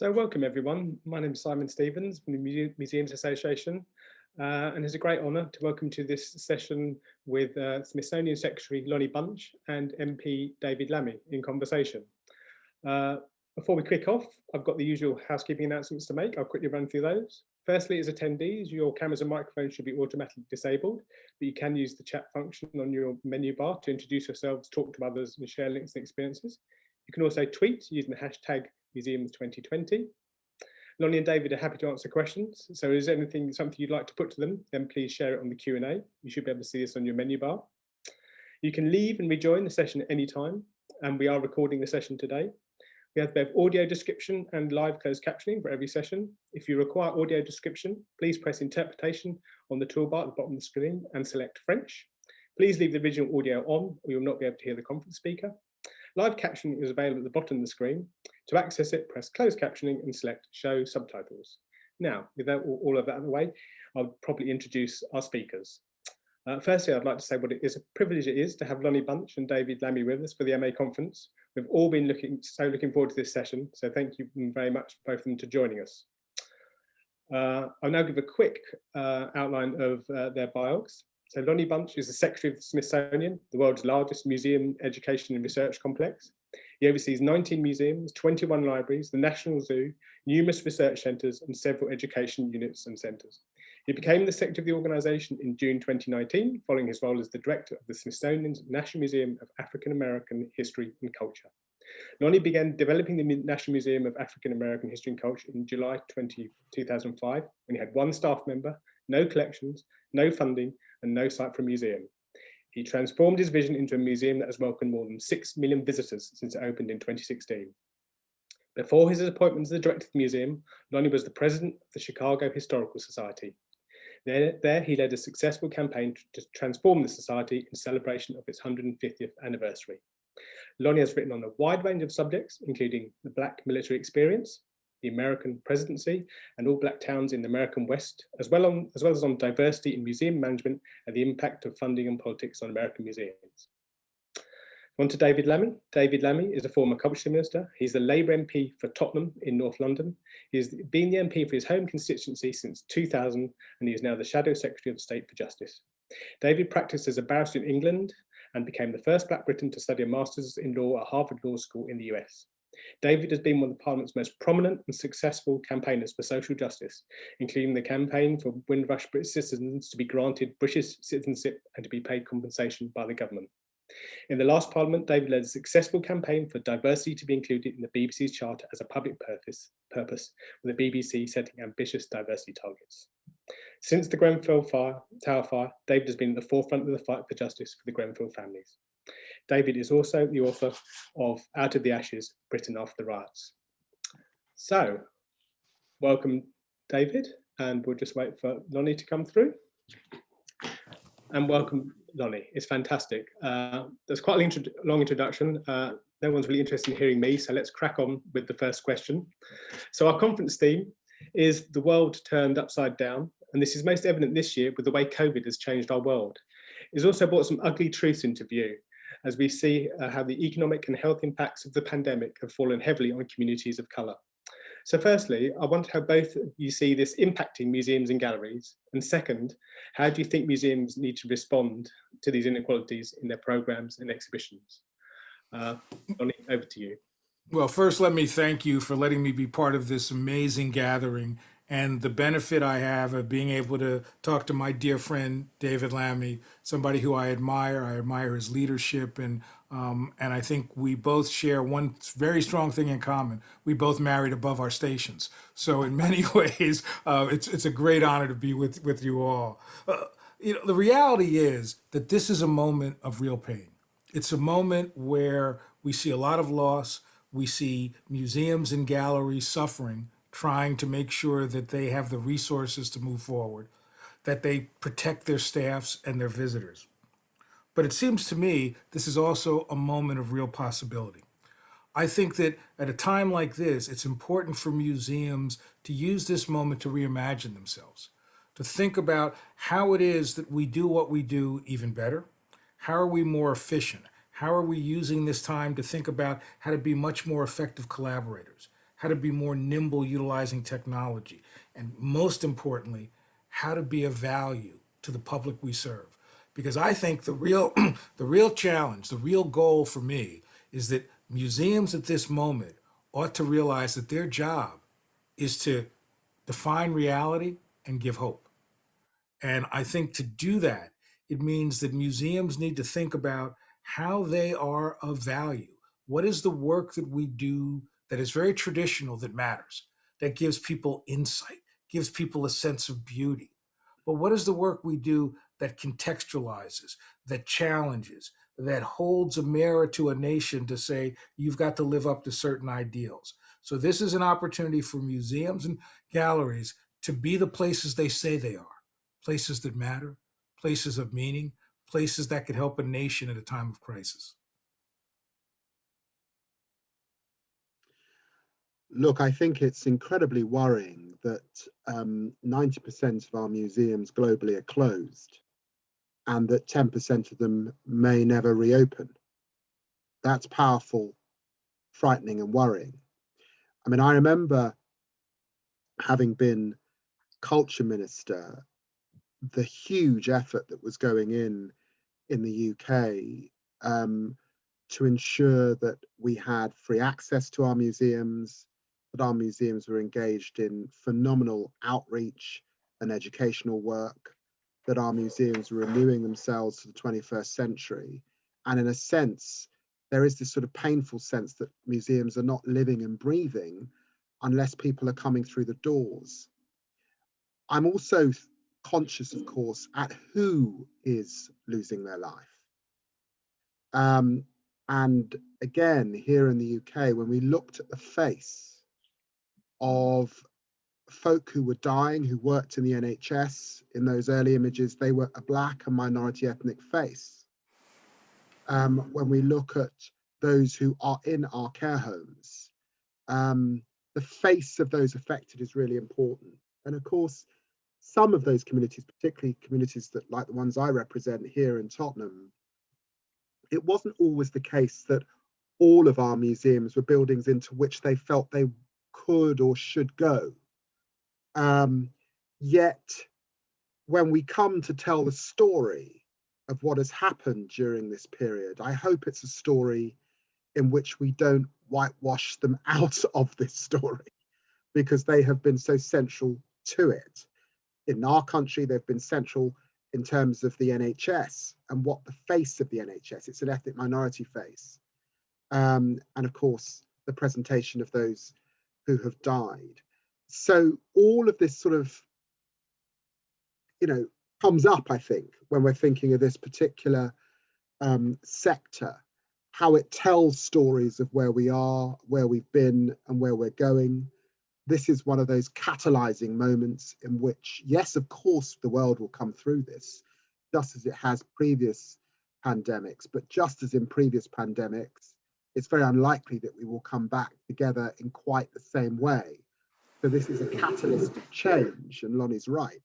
So welcome everyone. My name is Simon Stevens from the Museums Association, and it's a great honour to welcome to this session with Smithsonian Secretary Lonnie Bunch and MP David Lammy in conversation. Uh, Before we kick off, I've got the usual housekeeping announcements to make. I'll quickly run through those. Firstly, as attendees, your cameras and microphones should be automatically disabled, but you can use the chat function on your menu bar to introduce yourselves, talk to others, and share links and experiences. You can also tweet using the hashtag Museums 2020. Lonnie and David are happy to answer questions. So is there something you'd like to put to them, then please share it on the Q&A. You should be able to see this on your menu bar. You can leave and rejoin the session at any time, and we are recording the session today. We have both audio description and live closed captioning for every session. If you require audio description, please press interpretation on the toolbar at the bottom of the screen and select French. Please leave the original audio on or you'll not be able to hear the conference speaker. Live captioning is available at the bottom of the screen. To access it, press closed captioning and select show subtitles. Now, with all of that out of the way, I'll properly introduce our speakers. Firstly, I'd like to say what it is a privilege it is to have Lonnie Bunch and David Lammy with us for the MA conference. We've all been looking forward to this session, so thank you very much both of them to joining us. I'll now give a quick outline of their bios. So Lonnie Bunch is the Secretary of the Smithsonian, the world's largest museum, education and research complex. He oversees 19 museums, 21 libraries, the National Zoo, numerous research centres and several education units and centres. He became the Secretary of the organisation in June 2019, following his role as the Director of the Smithsonian's National Museum of African American History and Culture. Lonnie began developing the National Museum of African American History and Culture in July 2005, when he had one staff member, no collections, no funding, and no site for a museum. He transformed his vision into a museum that has welcomed more than 6 million visitors since it opened in 2016. Before his appointment as the director of the museum, Lonnie was the president of the Chicago Historical Society. There he led a successful campaign to transform the society in celebration of its 150th anniversary. Lonnie has written on a wide range of subjects, including the Black military experience, the American presidency, and all Black towns in the American West, as well as on diversity in museum management and the impact of funding and politics on American museums. On to David Lammy. David Lammy is a former culture minister. He's the Labour MP for Tottenham in North London. He's been the MP for his home constituency since 2000, and he is now the Shadow Secretary of State for Justice. David practiced as a barrister in England and became the first Black Briton to study a Master's in Law at Harvard Law School in the US. David has been one of the Parliament's most prominent and successful campaigners for social justice, including the campaign for Windrush British citizens to be granted British citizenship and to be paid compensation by the government. In the last Parliament, David led a successful campaign for diversity to be included in the BBC's charter as a public purpose, with the BBC setting ambitious diversity targets. Since the Grenfell Tower fire, David has been at the forefront of the fight for justice for the Grenfell families. David is also the author of Out of the Ashes, Britain After the Riots. So, welcome, David, and we'll just wait for Lonnie to come through. And welcome, Lonnie. It's fantastic. There's quite a long introduction. No one's really interested in hearing me, so let's crack on with the first question. So our conference theme is the world turned upside down, and this is most evident this year with the way COVID has changed our world. It's also brought some ugly truths into view, as we see how the economic and health impacts of the pandemic have fallen heavily on communities of colour. So firstly, I wonder how both you see this impacting museums and galleries, and second, how do you think museums need to respond to these inequalities in their programmes and exhibitions? Lonnie, over to you. Well, first, let me thank you for letting me be part of this amazing gathering and the benefit I have of being able to talk to my dear friend, David Lammy, somebody who I admire. I admire his leadership, and I think we both share one very strong thing in common. We both married above our stations. So in many ways, it's a great honor to be with you all. The reality is that this is a moment of real pain. It's a moment where we see a lot of loss. We see museums and galleries suffering, trying to make sure that they have the resources to move forward, that they protect their staffs and their visitors. But it seems to me this is also a moment of real possibility. I think that at a time like this, it's important for museums to use this moment to reimagine themselves, to think about how it is that we do what we do even better. How are we more efficient? How are we using this time to think about how to be much more effective collaborators? how to be more nimble utilizing technology, and most importantly, how to be of value to the public we serve. Because I think the real the real challenge, the real goal for me is that museums at this moment ought to realize that their job is to define reality and give hope. And I think to do that, it means that museums need to think about how they are of value. What is the work that we do that is very traditional that matters, that gives people insight, gives people a sense of beauty? But what is the work we do that contextualizes, that challenges, that holds a mirror to a nation to say, you've got to live up to certain ideals? So, this is an opportunity for museums and galleries to be the places they say they are, places that matter, places of meaning, places that could help a nation at a time of crisis. Look, I think it's incredibly worrying that 90% of our museums globally are closed and that 10% of them may never reopen. That's powerful, frightening, and worrying. I mean, I remember having been culture minister, the huge effort that was going in the UK to ensure that we had free access to our museums, that our museums were engaged in phenomenal outreach and educational work, that our museums were renewing themselves for the 21st century. And in a sense, there is this sort of painful sense that museums are not living and breathing unless people are coming through the doors. I'm also conscious, of course, at who is losing their life. And again, here in the UK, when we looked at the face of folk who were dying, who worked in the NHS, in those early images, they were a Black and minority ethnic face. When we look at those who are in our care homes, the face of those affected is really important. And of course, some of those communities, particularly communities that like the ones I represent here in Tottenham, it wasn't always the case that all of our museums were buildings into which they felt they could or should go. Yet, when we come to tell the story of what has happened during this period, I hope it's a story in which we don't whitewash them out of this story, because they have been so central to it. In our country, they've been central in terms of the NHS and what the face of the NHS, it's an ethnic minority face. And of course, the presentation of those who have died. So all of this sort of, comes up, I think, when we're thinking of this particular sector, how it tells stories of where we are, where we've been, and where we're going. This is one of those catalyzing moments in which, yes, of course, the world will come through this, just as it has previous pandemics, but just as in previous pandemics, it's very unlikely that we will come back together in quite the same way. So this is a catalyst of change, and Lonnie's right.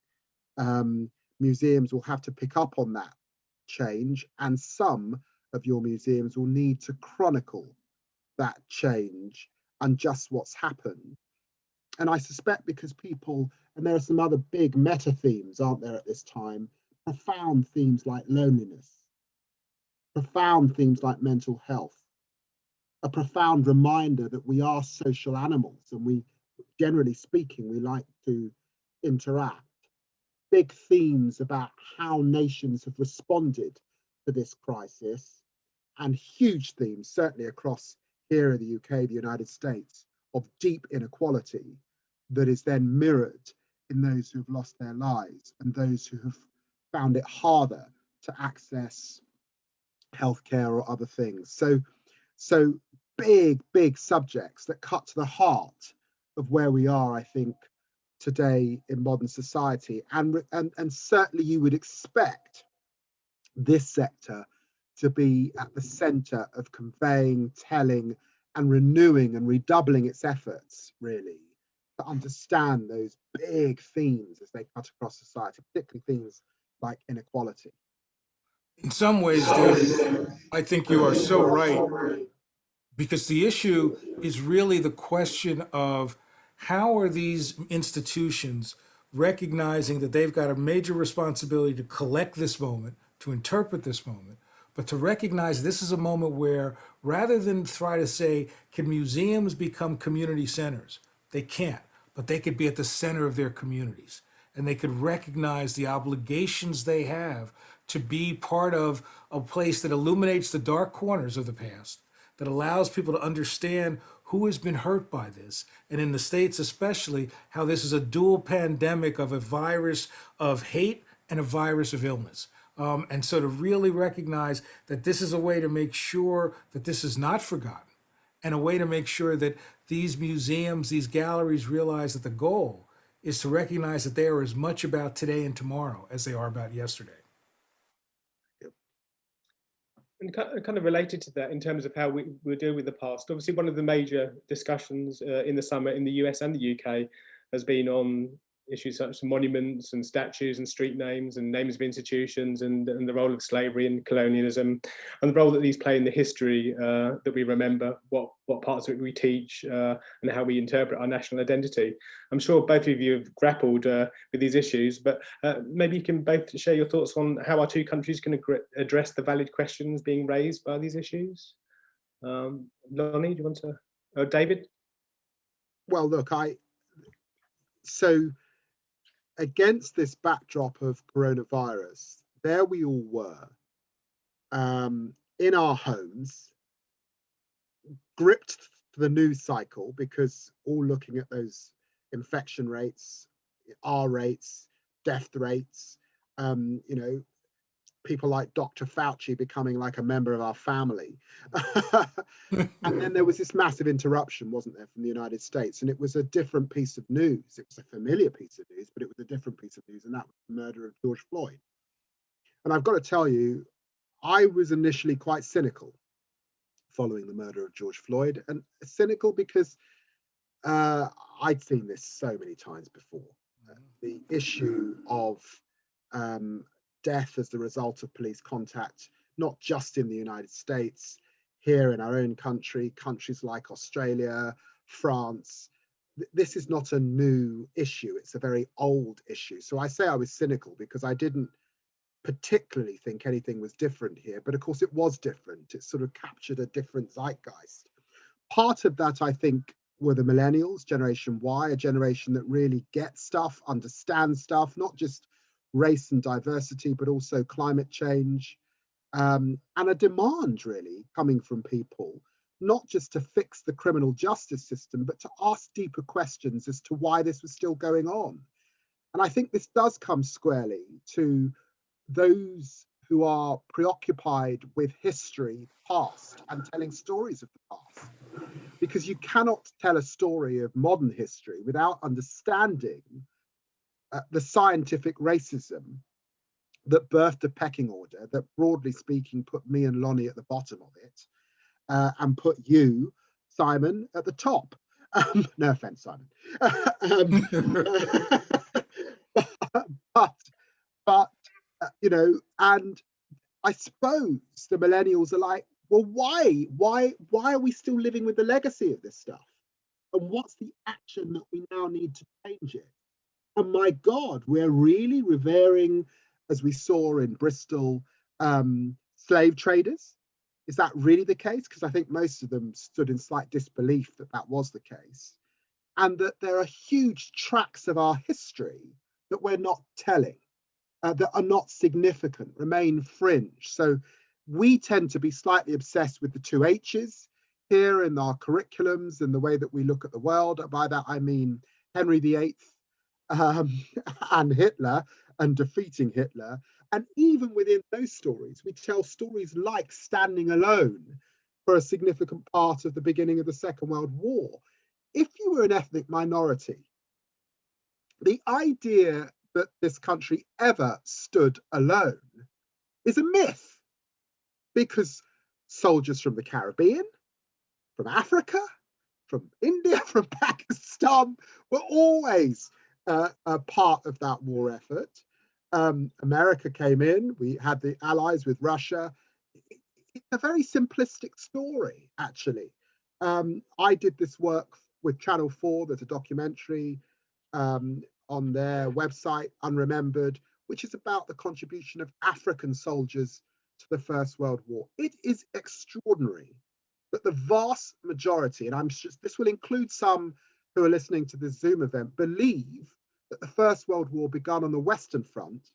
Museums will have to pick up on that change, and some of your museums will need to chronicle that change and just what's happened. And I suspect because people, and there are some other big meta themes, aren't there, at this time, profound themes like loneliness, profound themes like mental health, a profound reminder that we are social animals and we, generally speaking, we like to interact. Big themes about how nations have responded to this crisis, and huge themes, certainly across here in the UK, the United States, of deep inequality that is then mirrored in those who have lost their lives and those who have found it harder to access healthcare or other things. So big subjects that cut to the heart of where we are, I think, today in modern society. And certainly you would expect this sector to be at the center of conveying, telling, and renewing and redoubling its efforts, really, to understand those big themes as they cut across society, particularly themes like inequality. In some ways, David, I think you are so right because the issue is really the question of how are these institutions recognizing that they've got a major responsibility to collect this moment, to interpret this moment, but to recognize this is a moment where rather than try to say, can museums become community centers? They can't, but they could be at the center of their communities and they could recognize the obligations they have to be part of a place that illuminates the dark corners of the past, that allows people to understand who has been hurt by this. And in the States, especially, how this is a dual pandemic of a virus of hate and a virus of illness. And so to really recognize that this is a way to make sure that this is not forgotten and a way to make sure that these museums, these galleries realize that the goal is to recognize that they are as much about today and tomorrow as they are about yesterday. And kind of related to that in terms of how we deal with the past, obviously one of the major discussions in the summer in the US and the UK has been on issues such as monuments and statues and street names and names of institutions and the role of slavery and colonialism and the role that these play in the history that we remember, what parts of it we teach and how we interpret our national identity. I'm sure both of you have grappled with these issues, but maybe you can both share your thoughts on how our two countries can address the valid questions being raised by these issues. Lonnie, do you want to, David? Well, look, so against this backdrop of coronavirus, there we all were in our homes, gripped to the news cycle, because all looking at those infection rates, R rates, death rates, people like Dr. Fauci becoming like a member of our family. And then there was this massive interruption, wasn't there, from the United States? And it was a different piece of news. It was a familiar piece of news, but it was a different piece of news, and that was the murder of George Floyd. And I've got to tell you, I was initially quite cynical following the murder of George Floyd, and cynical because I'd seen this so many times before. The issue of death as the result of police contact, not just in the United States, here in our own country, countries like Australia, France. This is not a new issue. It's a very old issue. So I say I was cynical because I didn't particularly think anything was different here. But of course, it was different. It sort of captured a different zeitgeist. Part of that, I think, were the millennials, Generation Y, a generation that really gets stuff, understands stuff, not just race and diversity, but also climate change, and a demand really coming from people, not just to fix the criminal justice system, but to ask deeper questions as to why this was still going on. And I think this does come squarely to those who are preoccupied with history, past, and telling stories of the past. Because you cannot tell a story of modern history without understanding the scientific racism that birthed a pecking order that, broadly speaking, put me and Lonnie at the bottom of it, and put you, Simon, at the top. No offense, Simon. But and I suppose the millennials are like, well, why are we still living with the legacy of this stuff? And what's the action that we now need to change it? And my God, we're really revering, as we saw in Bristol, slave traders. Is that really the case? Because I think most of them stood in slight disbelief that that was the case. And that there are huge tracts of our history that we're not telling, that are not significant, remain fringe. So we tend to be slightly obsessed with the two H's here in our curriculums and the way that we look at the world. By that, I mean Henry VIII and Hitler and defeating Hitler. And even within those stories, we tell stories like standing alone for a significant part of the beginning of the Second World War. If you were an ethnic minority, the idea that this country ever stood alone is a myth, because soldiers from the Caribbean, from Africa, from India, from Pakistan were always a part of that war effort. America came in, we had the allies with Russia. It's a very simplistic story, actually. I did this work with Channel 4. There's a documentary on their website, Unremembered, which is about the contribution of African soldiers to the First World War. It is extraordinary that the vast majority, and this will include some who are listening to this Zoom event, believe that the First World War began on the Western Front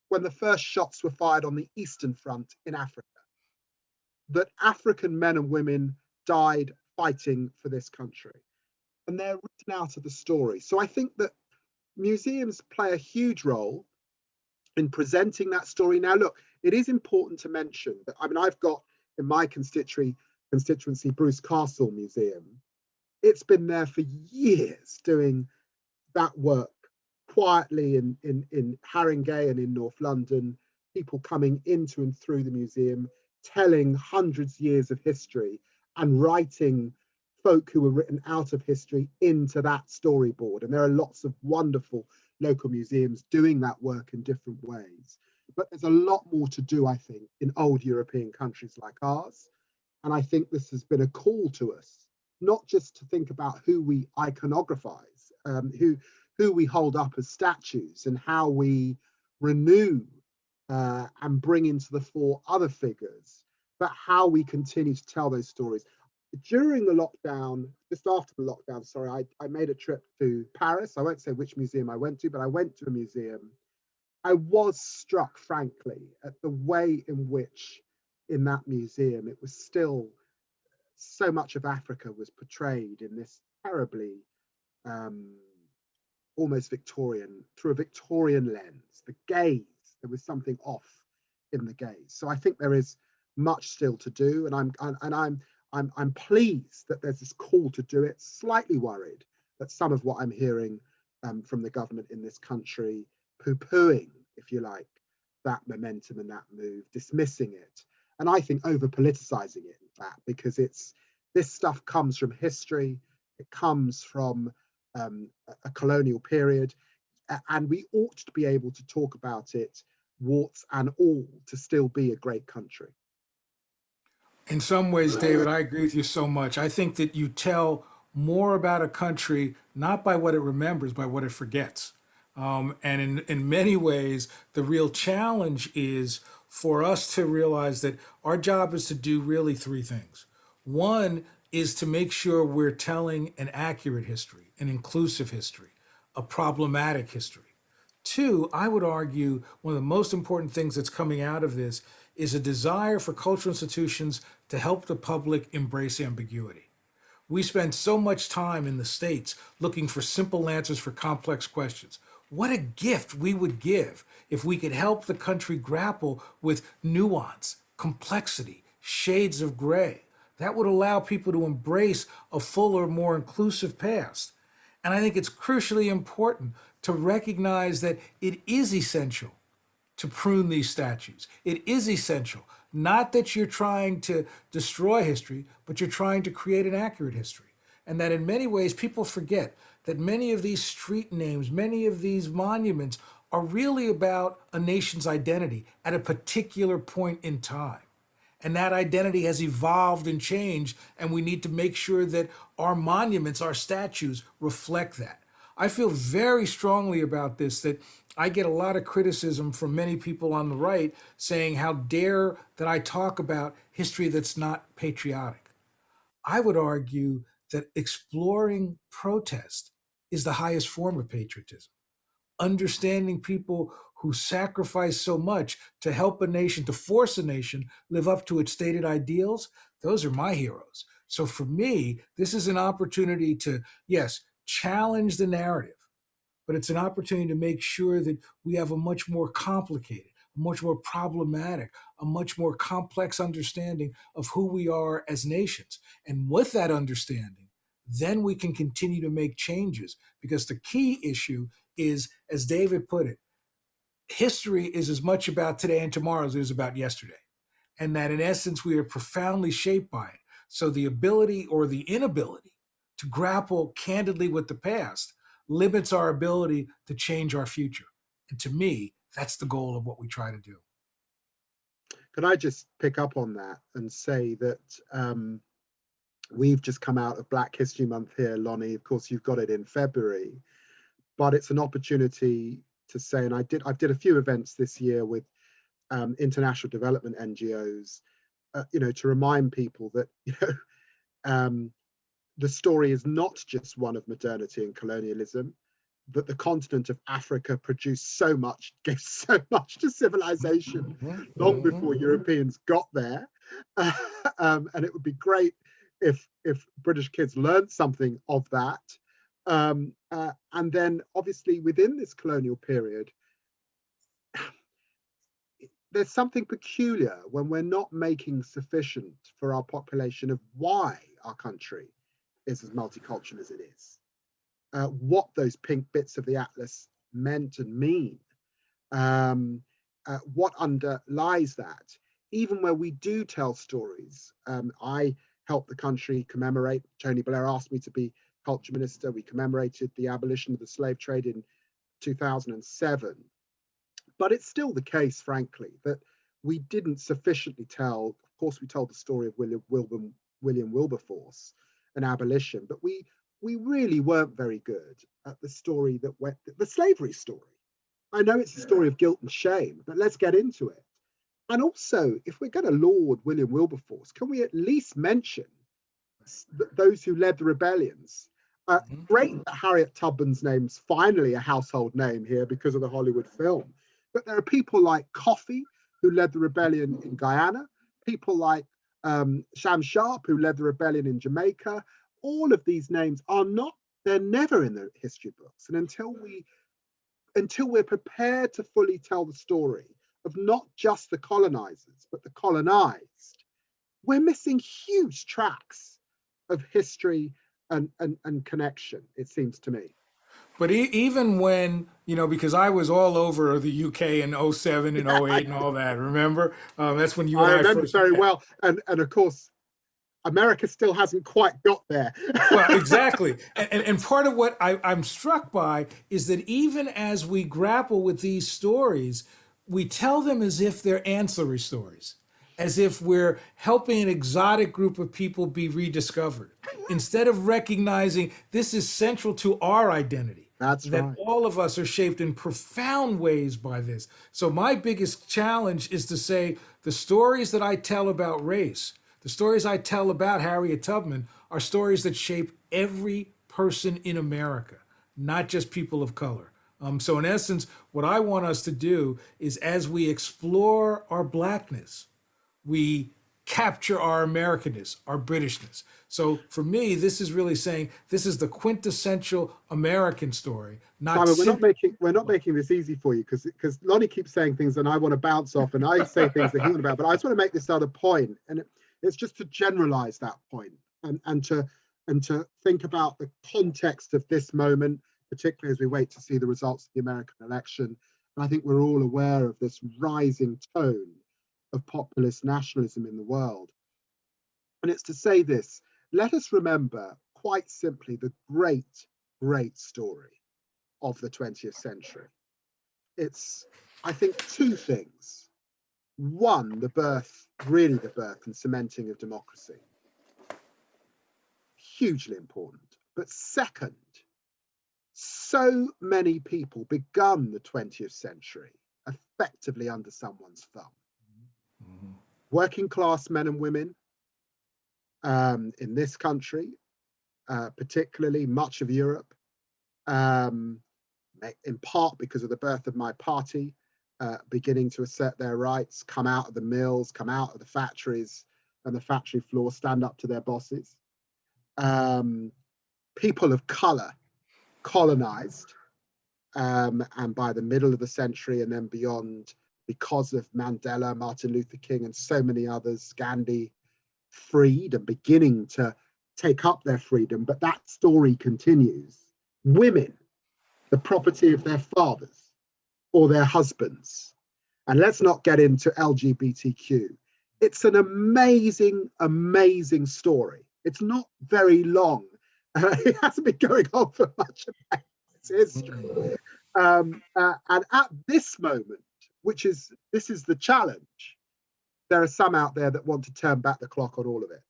when the first shots were fired on the Eastern Front in Africa. That African men and women died fighting for this country. And they're written out of the story. So I think that museums play a huge role in presenting that story. Now, look, it is important to mention that, I mean, I've got in my constituency, Bruce Castle Museum. It's been there for years doing that work quietly in Haringey and in North London, people coming into and through the museum, telling hundreds of years of history and writing folk who were written out of history into that storyboard. And there are lots of wonderful local museums doing that work in different ways. But there's a lot more to do, I think, in old European countries like ours. And I think this has been a call to us, not just to think about who we iconographize, who we hold up as statues and how we renew and bring into the fore other figures, but how we continue to tell those stories. During the lockdown, just after the lockdown, sorry, I made a trip to Paris. I won't say which museum I went to, but I went to a museum. I was struck, frankly, at the way in which in that museum, it was still so much of Africa was portrayed in this terribly almost Victorian, through a Victorian lens. The gaze, there was something off in the gaze. So I think there is much still to do, and I'm pleased that there's this call to do it. Slightly worried that some of what I'm hearing from the government in this country, poo-pooing, if you like, that momentum and that move, dismissing it, and I think over politicizing it, in fact, because this stuff comes from history, it comes from a colonial period, and we ought to be able to talk about it, warts and all, to still be a great country. In some ways, David, I agree with you so much. I think that you tell more about a country not by what it remembers, by what it forgets. And in many ways, the real challenge is for us to realize that our job is to do really three things. One is to make sure we're telling an accurate history, an inclusive history, a problematic history. Two, I would argue one of the most important things that's coming out of this is a desire for cultural institutions to help the public embrace ambiguity. We spend so much time in the States looking for simple answers for complex questions. What a gift we would give if we could help the country grapple with nuance, complexity, shades of gray. That would allow people to embrace a fuller, more inclusive past. And I think it's crucially important to recognize that it is essential to prune these statues. It is essential, not that you're trying to destroy history, but you're trying to create an accurate history. And that in many ways, people forget that many of these street names, many of these monuments are really about a nation's identity at a particular point in time. And that identity has evolved and changed, and we need to make sure that our monuments, our statues, reflect that. I feel very strongly about this, that I get a lot of criticism from many people on the right saying, how dare that I talk about history that's not patriotic. I would argue that exploring protest is the highest form of patriotism. Understanding people who sacrifice so much to help a nation, to force a nation live up to its stated ideals, those are my heroes. So for me, this is an opportunity to, yes, challenge the narrative, but it's an opportunity to make sure that we have a much more complicated, a much more problematic, a much more complex understanding of who we are as nations. And with that understanding, then we can continue to make changes, because the key issue is, as David put it, history is as much about today and tomorrow as it is about yesterday. And that in essence, we are profoundly shaped by it. So the ability or the inability to grapple candidly with the past limits our ability to change our future. And to me, that's the goal of what we try to do. Can I just pick up on that and say that We've just come out of Black History Month here, Lonnie. Of course, you've got it in February, but it's an opportunity to say, and I did a few events this year with international development NGOs, to remind people that the story is not just one of modernity and colonialism, that the continent of Africa produced so much, gave so much to civilization long before Europeans got there. And it would be great if British kids learned something of that. And then obviously within this colonial period, there's something peculiar when we're not making sufficient for our population of why our country is as multicultural as it is. What those pink bits of the atlas meant and mean, what underlies that. Even where we do tell stories, I helped the country commemorate, Tony Blair asked me to be culture minister, we commemorated the abolition of the slave trade in 2007. But it's still the case, frankly, that we didn't sufficiently tell, of course we told the story of William Wilberforce and abolition, but we really weren't very good at the story that went, the slavery story. I know it's a story of guilt and shame, but let's get into it. And also, if we're going to laud William Wilberforce, can we at least mention those who led the rebellions? Great that Harriet Tubman's name's finally a household name here because of the Hollywood film. But there are people like Coffee, who led the rebellion in Guyana, people like Sham Sharp, who led the rebellion in Jamaica. All of these names are not, they're never in the history books. And until we're prepared to fully tell the story of not just the colonizers, but the colonized, we're missing huge tracks of history and connection, it seems to me. But even when, because I was all over the UK in 07 and 08 and all that, remember? That's when you and I remember first very met. well. And of course, America still hasn't quite got there. Well, exactly. And part of what I'm struck by is that even as we grapple with these stories, we tell them as if they're ancillary stories, as if we're helping an exotic group of people be rediscovered, instead of recognizing this is central to our identity. That's that right. all of us are shaped in profound ways by this. So my biggest challenge is to say the stories that I tell about race, the stories I tell about Harriet Tubman are stories that shape every person in America, not just people of color. So in essence, what I want us to do is as we explore our blackness, we capture our Americanness, our Britishness. So for me, this is really saying this is the quintessential American story. Not Simon, we're not making this easy for you because Lonnie keeps saying things and I want to bounce off and I say things that he wants about. But I just want to make this other point, and it's just to generalize that point and to think about the context of this moment, particularly as we wait to see the results of the American election. And I think we're all aware of this rising tone of populist nationalism in the world. And it's to say this, let us remember quite simply the great story of the 20th century. It's, I think, two things. One, the birth and cementing of democracy. Hugely important. But second, so many people begun the 20th century effectively under someone's thumb. Working class men and women in this country, particularly much of Europe, in part because of the birth of my party, beginning to assert their rights, come out of the mills, come out of the factories and the factory floor, stand up to their bosses. People of color colonized, and by the middle of the century and then beyond, because of Mandela, Martin Luther King, and so many others, Gandhi, freed and beginning to take up their freedom. But that story continues. Women, the property of their fathers or their husbands. And let's not get into LGBTQ. It's an amazing, amazing story. It's not very long. It hasn't been going on for much of its history. And at this moment, this is the challenge, there are some out there that want to turn back the clock on all of it.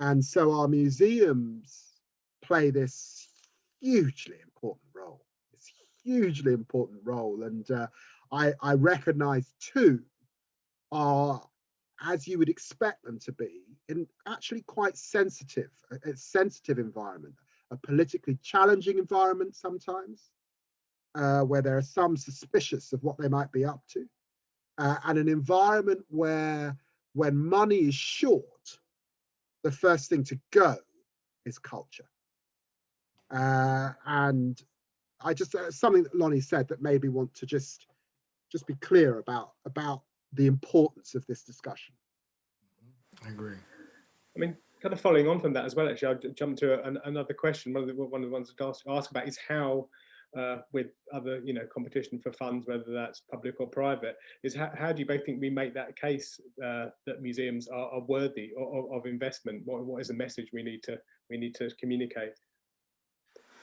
And so our museums play this hugely important role. It's hugely important role. And I recognize too, are, as you would expect them to be, in actually quite sensitive, a sensitive environment, a politically challenging environment sometimes, where there are some suspicious of what they might be up to, and an environment where when money is short, the first thing to go is culture. And I just, something that Lonnie said that made me want to just be clear about the importance of this discussion. I agree. I mean, kind of following on from that as well, actually, I'll jump to another question. One of the ones to ask about is how, with other, competition for funds, whether that's public or private, is how do you both think we make that case that museums are worthy of investment? What is the message we need to communicate?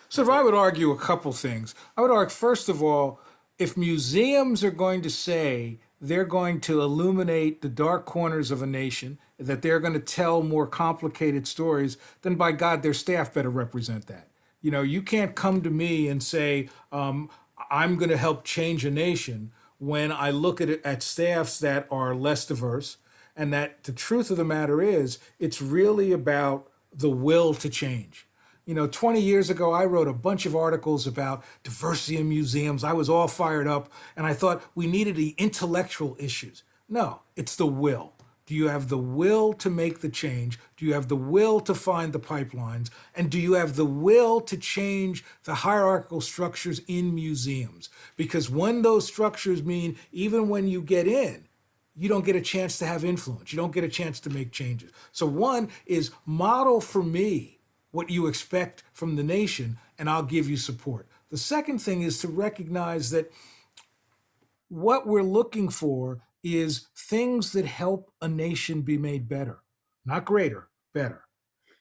So I would argue a couple things. I would argue, first of all, if museums are going to say they're going to illuminate the dark corners of a nation, that they're going to tell more complicated stories, then by God, their staff better represent that. You can't come to me and say, I'm going to help change a nation when I look at staffs that are less diverse, and that the truth of the matter is, it's really about the will to change. 20 years ago, I wrote a bunch of articles about diversity in museums. I was all fired up, and I thought we needed the intellectual issues. No, it's the will. Do you have the will to make the change? Do you have the will to find the pipelines? And do you have the will to change the hierarchical structures in museums? Because when those structures mean, even when you get in, you don't get a chance to have influence. You don't get a chance to make changes. So one is model for me what you expect from the nation, and I'll give you support. The second thing is to recognize that what we're looking for is things that help a nation be made better, not greater, better.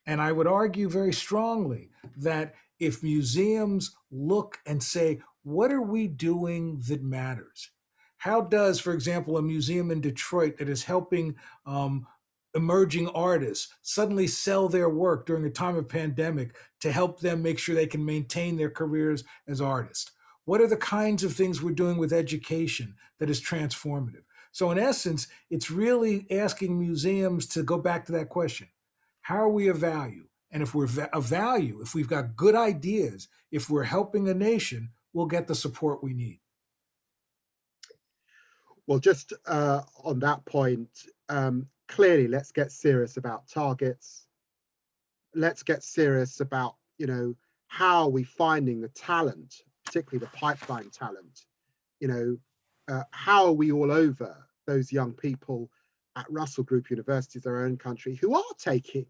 And I would argue very strongly that if museums look and say, what are we doing that matters? How does, for example, a museum in Detroit that is helping emerging artists suddenly sell their work during a time of pandemic to help them make sure they can maintain their careers as artists? What are the kinds of things we're doing with education that is transformative? So in essence, it's really asking museums to go back to that question. How are we of value? And if we're of value, if we've got good ideas, if we're helping a nation, we'll get the support we need. Well, just on that point, clearly, let's get serious about targets. Let's get serious about, how are we finding the talent, particularly the pipeline talent? How are we all over those young people at Russell Group universities, our own country, who are taking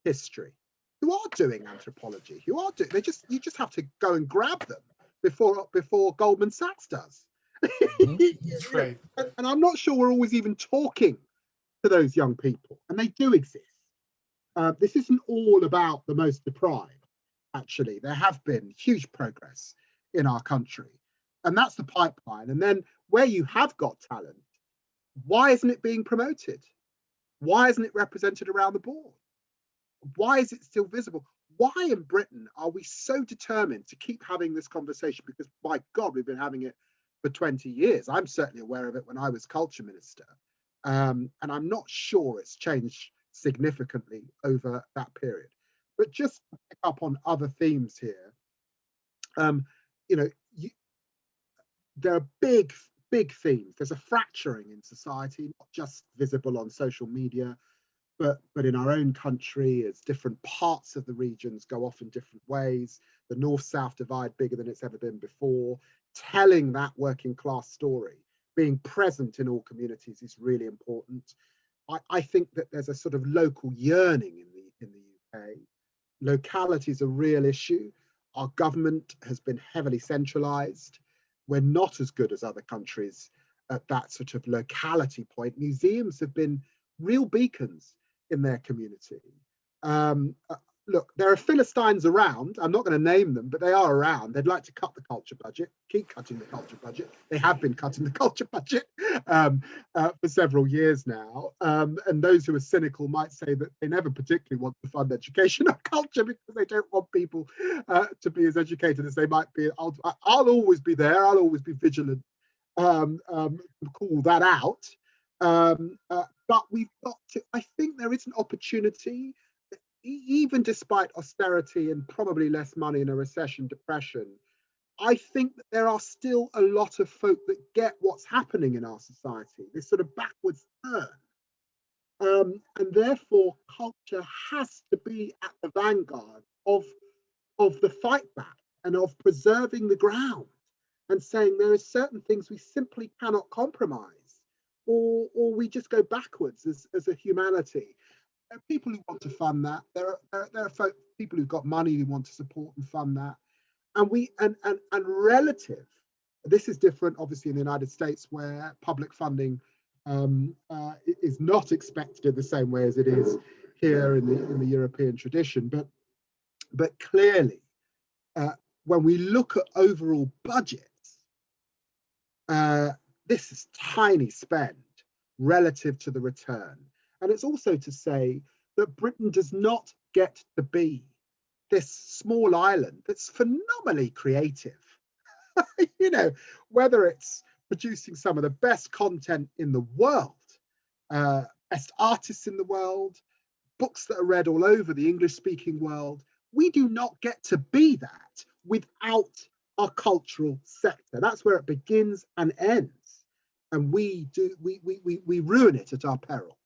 history, who are doing anthropology, who are doing, you just have to go and grab them before Goldman Sachs does. That's right. And I'm not sure we're always even talking to those young people, and they do exist. This isn't all about the most deprived. Actually, there have been huge progress in our country, and that's the pipeline. And then where you have got talent, why isn't it being promoted? Why isn't it represented around the board? Why is it still visible? Why in Britain are we so determined to keep having this conversation? Because by God, we've been having it for 20 years. I'm certainly aware of it when I was culture minister. And I'm not sure it's changed significantly over that period. But just to pick up on other themes here, there are big themes. There's a fracturing in society, not just visible on social media, but in our own country, as different parts of the regions go off in different ways. The North-South divide bigger than it's ever been before. Telling that working class story, being present in all communities is really important. I think that there's a sort of local yearning in the UK. Locality is a real issue. Our government has been heavily centralized. We're not as good as other countries at that sort of locality point. Museums have been real beacons in their community. look, there are Philistines around. I'm not going to name them, but they are around. They'd like to cut the culture budget, keep cutting the culture budget. They have been cutting the culture budget for several years now. And those who are cynical might say that they never particularly want to fund education or culture because they don't want people to be as educated as they might be. I'll always be there. I'll always be vigilant, call that out. But we've got to, I think there is an opportunity, even despite austerity and probably less money in a recession, depression. I think that there are still a lot of folk that get what's happening in our society, this sort of backwards turn. And therefore, culture has to be at the vanguard of the fight back and of preserving the ground and saying there are certain things we simply cannot compromise, or we just go backwards as a humanity. There are people who want to fund that. There are people who've got money who want to support and fund that. And relative, this is different obviously in the United States where public funding is not expected in the same way as it is here in the European tradition. But clearly, when we look at overall budgets, this is tiny spend relative to the return. And it's also to say that Britain does not get to be this small island that's phenomenally creative. You know, whether it's producing some of the best content in the world, best artists in the world, books that are read all over the English-speaking world, we do not get to be that without our cultural sector. That's where it begins and ends. And we ruin it at our peril.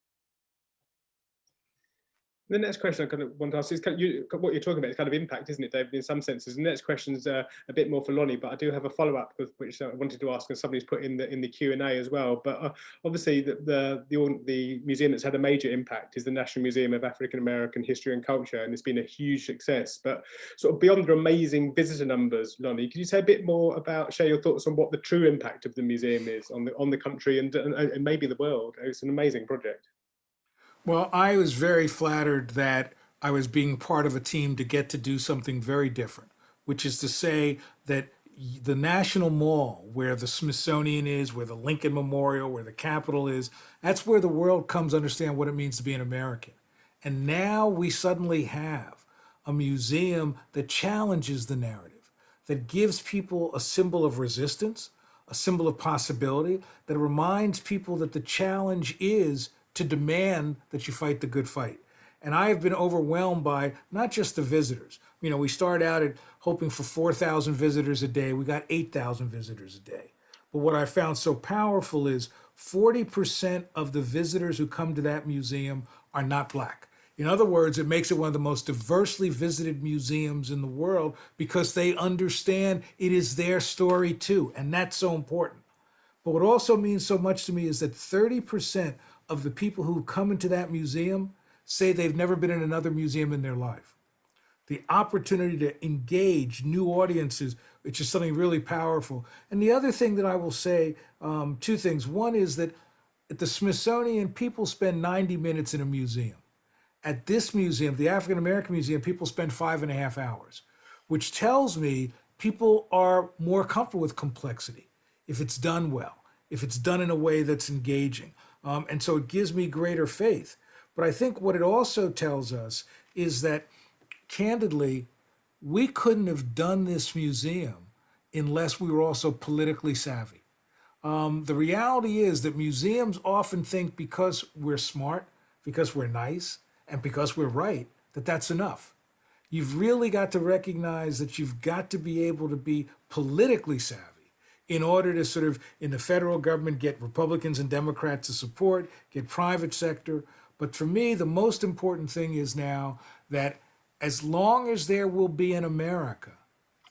The next question I kind of want to ask is what you're talking about is kind of impact, isn't it, David, in some senses? And the next question is a bit more for Lonnie, but I do have a follow-up which I wanted to ask, and somebody's put in the Q&A as well. But obviously the museum that's had a major impact is the National Museum of African American History and Culture, and it's been a huge success. But sort of beyond the amazing visitor numbers, Lonnie, could you say a bit more about, share your thoughts on what the true impact of the museum is on the country and maybe the world? It's an amazing project. Well, I was very flattered that I was being part of a team to get to do something very different, which is to say that the National Mall, where the Smithsonian is, where the Lincoln Memorial, where the Capitol is, that's where the world comes to understand what it means to be an American. And now we suddenly have a museum that challenges the narrative, that gives people a symbol of resistance, a symbol of possibility, that reminds people that the challenge is to demand that you fight the good fight. And I have been overwhelmed by not just the visitors. You know, we started out at hoping for 4,000 visitors a day. We got 8,000 visitors a day. But what I found so powerful is 40% of the visitors who come to that museum are not Black. In other words, it makes it one of the most diversely visited museums in the world because they understand it is their story too. And that's so important. But what also means so much to me is that 30% of the people who come into that museum say they've never been in another museum in their life. The opportunity to engage new audiences, which is something really powerful. And the other thing that I will say, two things. One is that at the Smithsonian, people spend 90 minutes in a museum. At this museum, the African American Museum, people spend 5.5 hours, which tells me people are more comfortable with complexity if it's done well, if it's done in a way that's engaging. And so it gives me greater faith. But I think what it also tells us is that, candidly, we couldn't have done this museum unless we were also politically savvy. The reality is that museums often think because we're smart, because we're nice, and because we're right, that that's enough. You've really got to recognize that you've got to be able to be politically savvy in order to sort of, in the federal government, get Republicans and Democrats to support, get private sector. But for me, the most important thing is now that as long as there will be an America,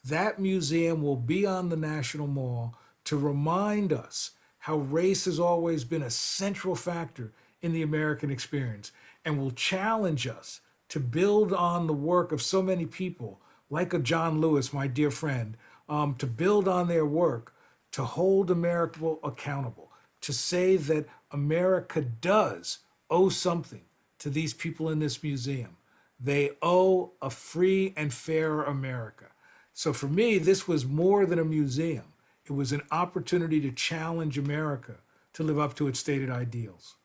that museum will be on the National Mall to remind us how race has always been a central factor in the American experience, and will challenge us to build on the work of so many people, like a John Lewis, my dear friend, to build on their work, to hold America accountable, to say that America does owe something to these people in this museum. They owe a free and fair America. So for me, this was more than a museum. It was an opportunity to challenge America to live up to its stated ideals.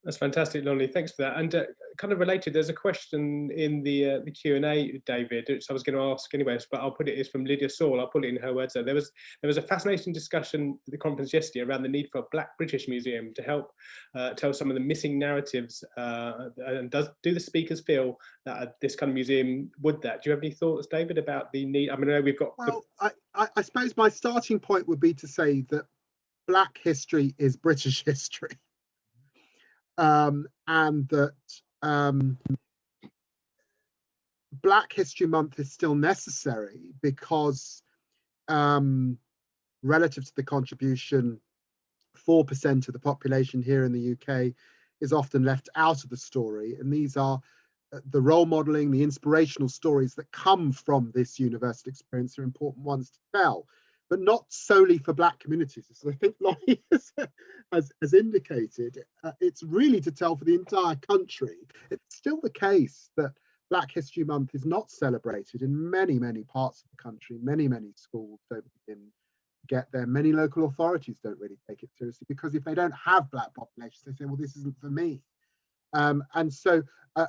That's fantastic, Lonnie. Thanks for that. And kind of related, there's a question in the Q&A, David, which I was going to ask anyways, but I'll put it. It's from Lydia Saul. I'll put it in her words. There was a fascinating discussion at the conference yesterday around the need for a Black British Museum to help tell some of the missing narratives. And do the speakers feel that this kind of museum would that? Do you have any thoughts, David, about the need? I mean, I know we've got. Well, I suppose my starting point would be to say that Black history is British history. And that Black History Month is still necessary because relative to the contribution, 4% of the population here in the UK is often left out of the story. And these are the role modeling, the inspirational stories that come from this universal experience are important ones to tell, but not solely for Black communities. So I think Lonnie has indicated, it's really to tell for the entire country. It's still the case that Black History Month is not celebrated in many, many parts of the country. Many, many schools don't begin to get there. Many local authorities don't really take it seriously because if they don't have Black populations, they say, well, this isn't for me. And so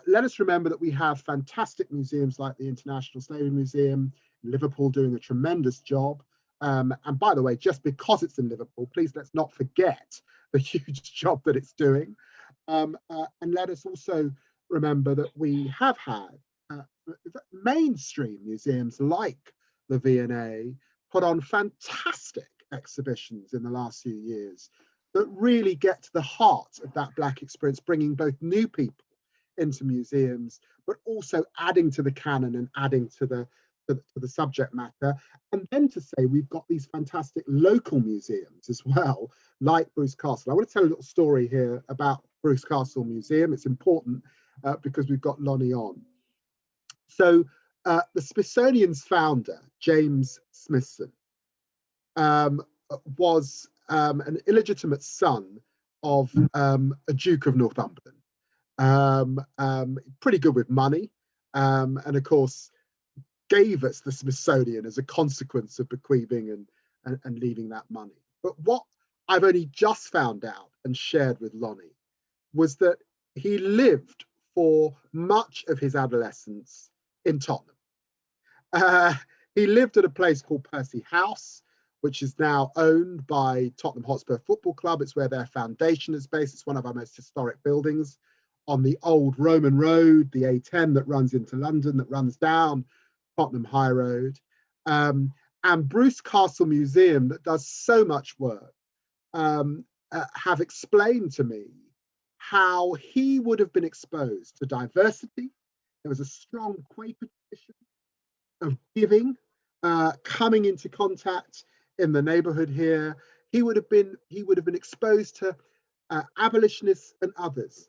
let us remember that we have fantastic museums like the International Slavery Museum in Liverpool doing a tremendous job. And by the way, just because it's in Liverpool, please let's not forget the huge job that it's doing. And let us also remember that we have had mainstream museums like the V&A put on fantastic exhibitions in the last few years that really get to the heart of that Black experience, bringing both new people into museums, but also adding to the canon and adding to the subject matter. And then to say we've got these fantastic local museums as well, like Bruce Castle. I want to tell a little story here about Bruce Castle Museum. It's important because we've got Lonnie on. So the Smithsonian's founder, James Smithson, was an illegitimate son of a Duke of Northumberland, pretty good with money, and of course gave us the Smithsonian as a consequence of bequeathing and leaving that money. But what I've only just found out and shared with Lonnie was that he lived for much of his adolescence in Tottenham. He lived at a place called Percy House, which is now owned by Tottenham Hotspur Football Club. It's where their foundation is based. It's one of our most historic buildings on the old Roman road, the A10 that runs into London, that runs down Tottenham High Road. And Bruce Castle Museum, that does so much work, have explained to me how he would have been exposed to diversity. There was a strong Quaker tradition of giving, coming into contact in the neighborhood here. He would have been exposed to abolitionists and others.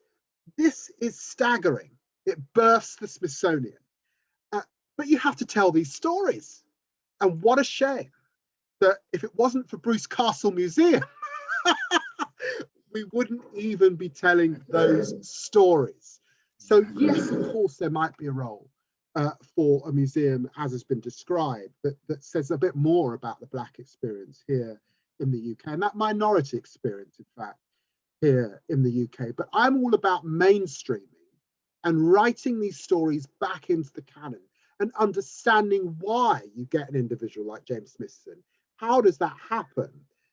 This is staggering. It births the Smithsonian. But you have to tell these stories. And what a shame that if it wasn't for Bruce Castle Museum, we wouldn't even be telling those stories. So yes, of course, there might be a role for a museum, as has been described, that says a bit more about the Black experience here in the UK, and that minority experience, in fact, here in the UK. But I'm all about mainstreaming and writing these stories back into the canon and understanding why you get an individual like James Smithson. How does that happen?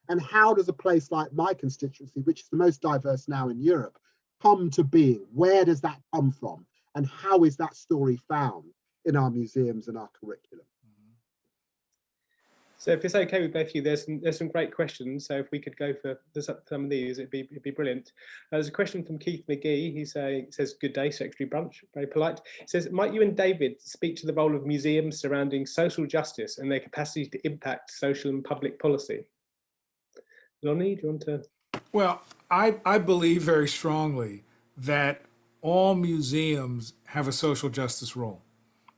And how does a place like my constituency, which is the most diverse now in Europe, come to being? Where does that come from? And how is that story found in our museums and our curriculum? So if it's okay with both of you, there's some great questions. So if we could go for some of these, it'd be brilliant. There's a question from Keith McGee. He says, "Good day, Secretary Bunch." Very polite. He says, "Might you and David speak to the role of museums surrounding social justice and their capacity to impact social and public policy?" Lonnie, do you want to? Well, I believe very strongly that all museums have a social justice role.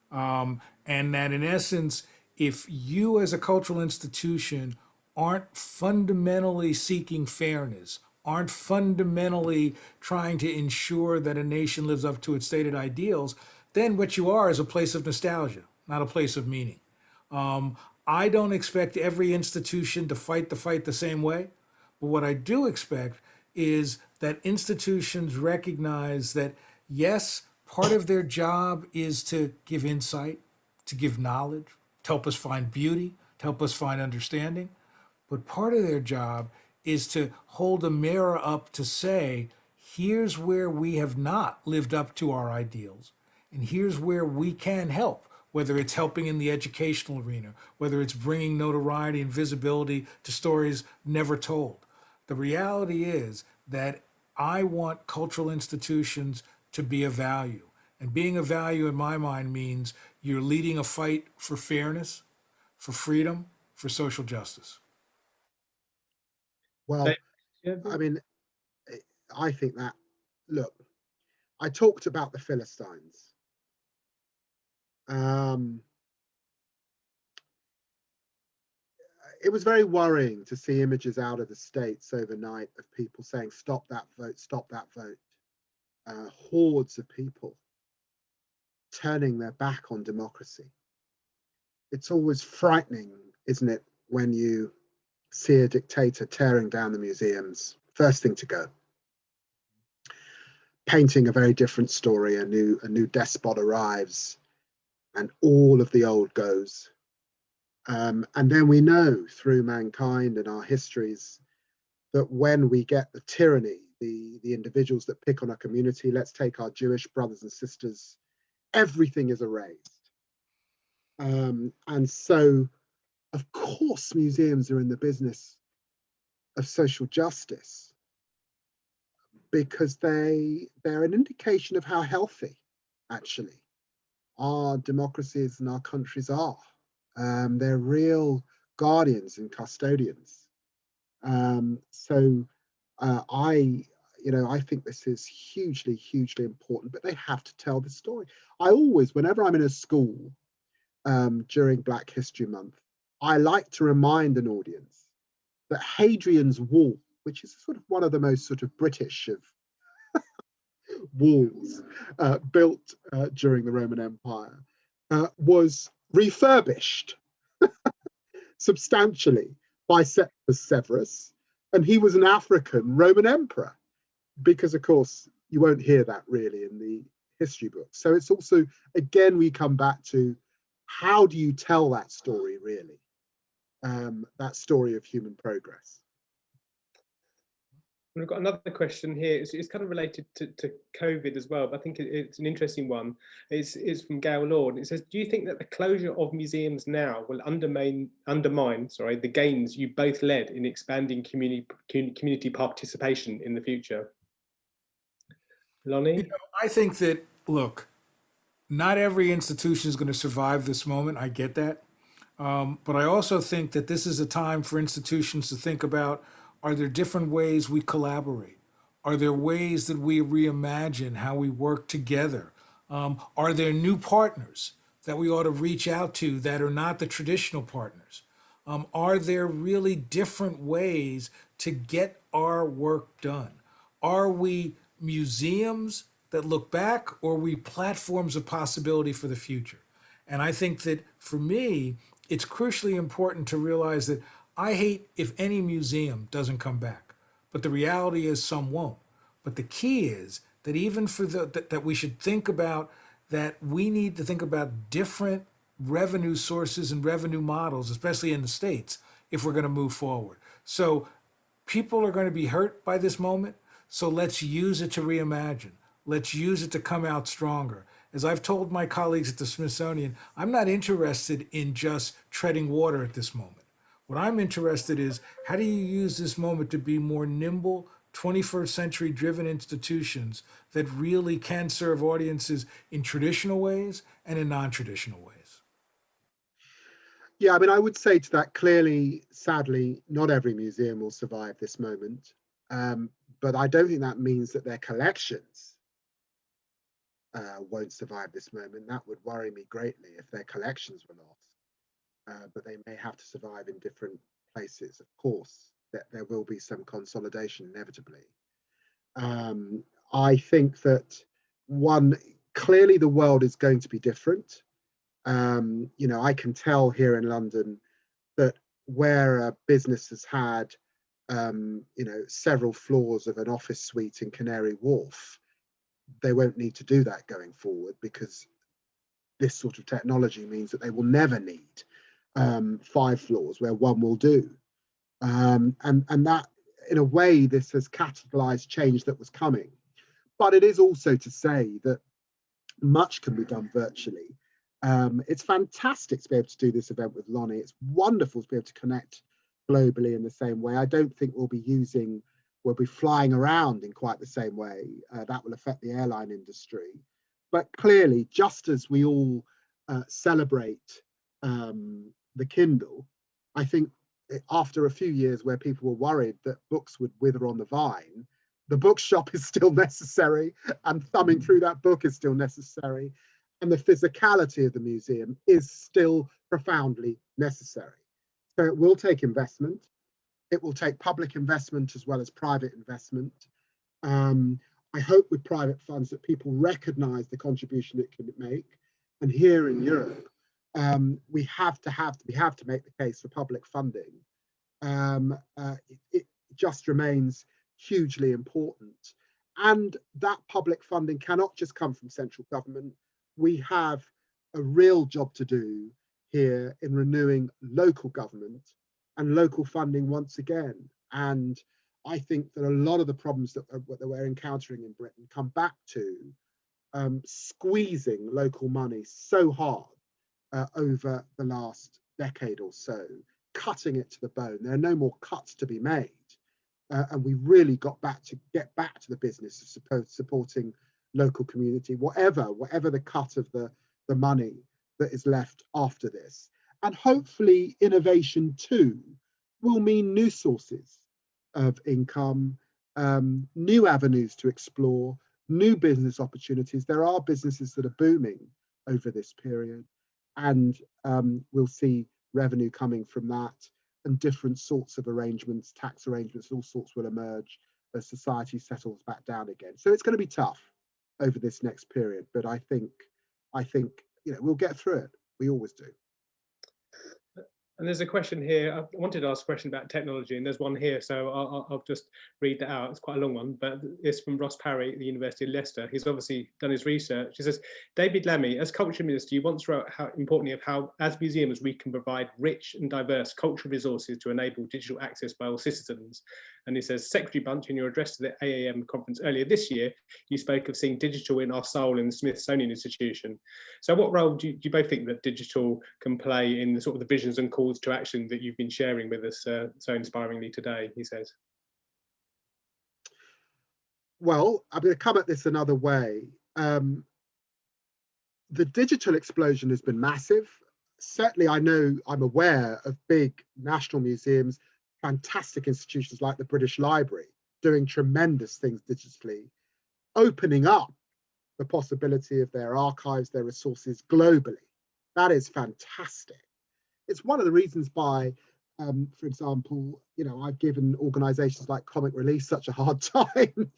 And that in essence, if you as a cultural institution aren't fundamentally seeking fairness, aren't fundamentally trying to ensure that a nation lives up to its stated ideals, then what you are is a place of nostalgia, not a place of meaning. Um, I don't expect every institution to fight the fight the same way, but what I do expect is that institutions recognize that, yes, part of their job is to give insight, to give knowledge, to help us find beauty, to help us find understanding. But part of their job is to hold a mirror up to say, here's where we have not lived up to our ideals, and here's where we can help, whether it's helping in the educational arena, whether it's bringing notoriety and visibility to stories never told. The reality is that I want cultural institutions to be of value. And being of value in my mind means you're leading a fight for fairness, for freedom, for social justice. Well, David, yeah, I mean, I think that, look, I talked about the Philistines. Um, it was very worrying to see images out of the States overnight of people saying, stop that vote, stop that vote. Hordes of people turning their back on democracy. It's always frightening, isn't it, when you see a dictator tearing down the museums, first thing to go, painting a very different story. A new despot arrives and all of the old goes. And then we know through mankind and our histories that when we get the tyranny, the individuals that pick on a community, let's take our Jewish brothers and sisters, everything is erased. And so, of course, museums are in the business of social justice because they're an indication of how healthy, actually, our democracies and our countries are. They're real guardians and custodians. So I think this is hugely, hugely important, but they have to tell the story. I always, whenever I'm in a school during Black History Month, I like to remind an audience that Hadrian's Wall, which is sort of one of the most sort of British of walls built during the Roman Empire, was refurbished substantially by Severus, and he was an African Roman emperor, because of course you won't hear that really in the history books. So it's also, again, we come back to how do you tell that story really, that story of human progress. We've got another question here. It's kind of related to COVID as well, but I think it's an interesting one. It's from Gail Lord. It says, do you think that the closure of museums now will undermine the gains you both led in expanding community participation in the future? Lonnie? I think that, look, not every institution is going to survive this moment. I get that. But I also think that this is a time for institutions to think about, are there different ways we collaborate? Are there ways that we reimagine how we work together? Are there new partners that we ought to reach out to that are not the traditional partners? Are there really different ways to get our work done? Are we museums that look back, or are we platforms of possibility for the future? And I think that for me, it's crucially important to realize that I hate if any museum doesn't come back, but the reality is some won't. But the key is that even for that we should think about that we need to think about different revenue sources and revenue models, especially in the States, if we're going to move forward. So people are going to be hurt by this moment. So let's use it to reimagine. Let's use it to come out stronger. As I've told my colleagues at the Smithsonian, I'm not interested in just treading water at this moment. What I'm interested is, how do you use this moment to be more nimble, 21st century driven institutions that really can serve audiences in traditional ways and in non-traditional ways? Yeah, I mean, I would say to that, clearly, sadly, not every museum will survive this moment. But I don't think that means that their collections won't survive this moment. That would worry me greatly if their collections were lost. But they may have to survive in different places, of course. that there will be some consolidation inevitably. I think that clearly the world is going to be different. I can tell here in London that where a business has had, several floors of an office suite in Canary Wharf, they won't need to do that going forward, because this sort of technology means that they will never need 5 floors where one will do. And that, in a way, this has catalyzed change that was coming. But it is also to say that much can be done virtually. It's fantastic to be able to do this event with Lonnie. It's wonderful to be able to connect globally in the same way. I don't think we'll be flying around in quite the same way. That will affect the airline industry. But clearly, just as we all celebrate the Kindle, I think after a few years where people were worried that books would wither on the vine, the bookshop is still necessary, and thumbing through that book is still necessary, and the physicality of the museum is still profoundly necessary. So it will take investment. It will take public investment as well as private investment. I hope with private funds that people recognise the contribution it can make. And here in Europe, we have to make the case for public funding. It just remains hugely important. And that public funding cannot just come from central government. We have a real job to do here in renewing local government and local funding once again. And I think that a lot of the problems that we're encountering in Britain come back to squeezing local money so hard over the last decade or so, cutting it to the bone. There are no more cuts to be made. And we really get back to the business of supporting local community, whatever the cut of the money that is left after this. And hopefully innovation too will mean new sources of income, new avenues to explore, new business opportunities. There are businesses that are booming over this period, and we'll see revenue coming from that, and different sorts of arrangements, tax arrangements, all sorts will emerge as society settles back down again. So it's going to be tough over this next period, but I think we'll get through it. We always do. And there's a question here. I wanted to ask a question about technology, and there's one here, so I'll just read that out. It's quite a long one, but it's from Ross Parry at the University of Leicester. He's obviously done his research. He says, David Lammy, as culture minister, you once wrote how, as museums, we can provide rich and diverse cultural resources to enable digital access by all citizens. And he says, Secretary Bunch, in your address to the AAM conference earlier this year, you spoke of seeing digital in our soul in the Smithsonian Institution. So what role do you both think that digital can play in the sort of the visions and calls to action that you've been sharing with us so inspiringly today, he says? Well, I'm going to come at this another way. The digital explosion has been massive. Certainly, I'm aware of big national museums, fantastic institutions like the British Library doing tremendous things digitally, opening up the possibility of their archives, their resources globally. That is fantastic. It's one of the reasons why, for example, I've given organizations like Comic Relief such a hard time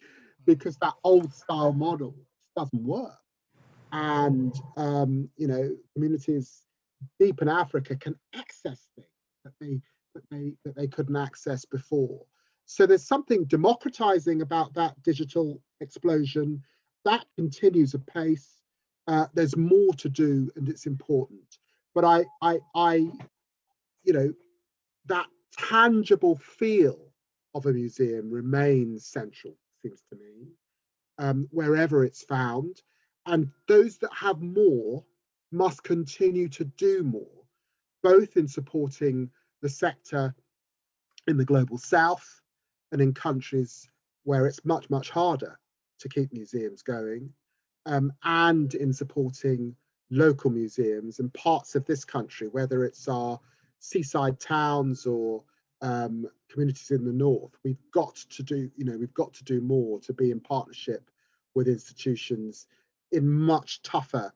because that old style model doesn't work. And, communities deep in Africa can access things that they couldn't access before. So there's something democratizing about that digital explosion. That continues apace. There's more to do, and it's important. But that tangible feel of a museum remains central, seems to me, wherever it's found. And those that have more must continue to do more, both in supporting the sector in the global south and in countries where it's much, much harder to keep museums going, and in supporting local museums in parts of this country, whether it's our seaside towns or communities in the north. We've got to do more to be in partnership with institutions in much tougher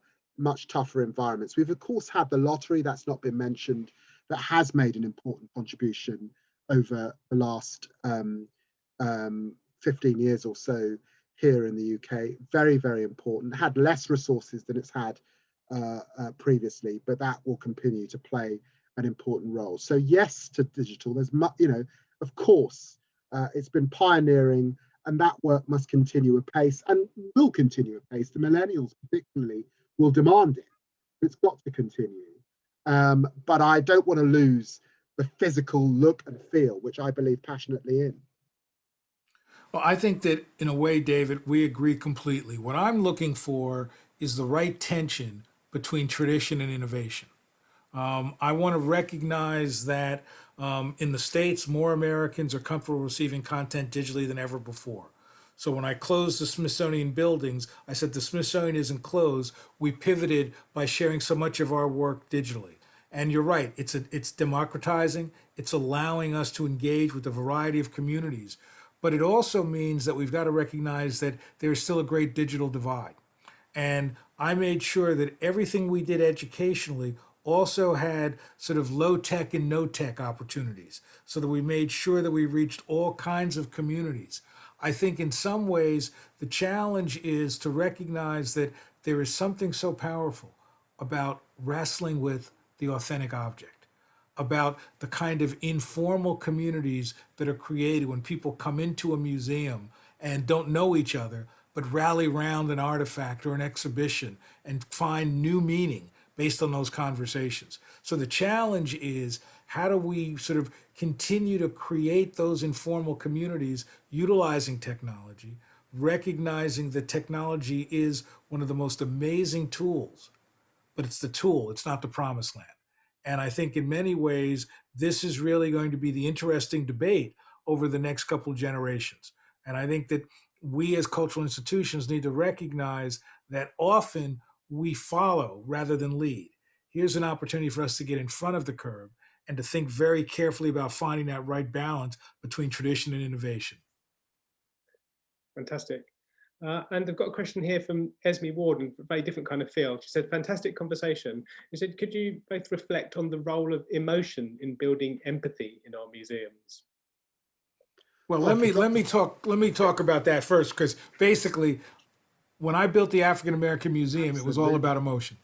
environments. We've of course had the lottery, that's not been mentioned, that has made an important contribution over the last 15 years or so here in the UK. Very, very important. Had less resources than it's had previously, but that will continue to play an important role. So yes to digital. There's of course, it's been pioneering, and that work must continue apace and will continue apace. The millennials particularly will demand it. It's got to continue. But I don't want to lose the physical look and feel, which I believe passionately in. Well, I think that in a way, David, we agree completely. What I'm looking for is the right tension between tradition and innovation. I want to recognize that in the States, more Americans are comfortable receiving content digitally than ever before. So when I closed the Smithsonian buildings, I said the Smithsonian isn't closed. We pivoted by sharing so much of our work digitally. And you're right, it's democratizing, it's allowing us to engage with a variety of communities. But it also means that we've got to recognize that there's still a great digital divide. And I made sure that everything we did educationally also had sort of low tech and no tech opportunities so that we made sure that we reached all kinds of communities. I think in some ways the challenge is to recognize that there is something so powerful about wrestling with the authentic object, about the kind of informal communities that are created when people come into a museum and don't know each other, but rally around an artifact or an exhibition and find new meaning based on those conversations. So the challenge is, how do we sort of continue to create those informal communities utilizing technology, recognizing that technology is one of the most amazing tools, but it's the tool, it's not the promised land. And I think in many ways, this is really going to be the interesting debate over the next couple of generations. And I think that we as cultural institutions need to recognize that often we follow rather than lead. Here's an opportunity for us to get in front of the curve and to think very carefully about finding that right balance between tradition and innovation. Fantastic. And I've got a question here from Esme Warden, a very different kind of field. She said, fantastic conversation. She said, could you both reflect on the role of emotion in building empathy in our museums? Well, let me talk about that first, because basically, when I built the African American Museum, it was all about emotion.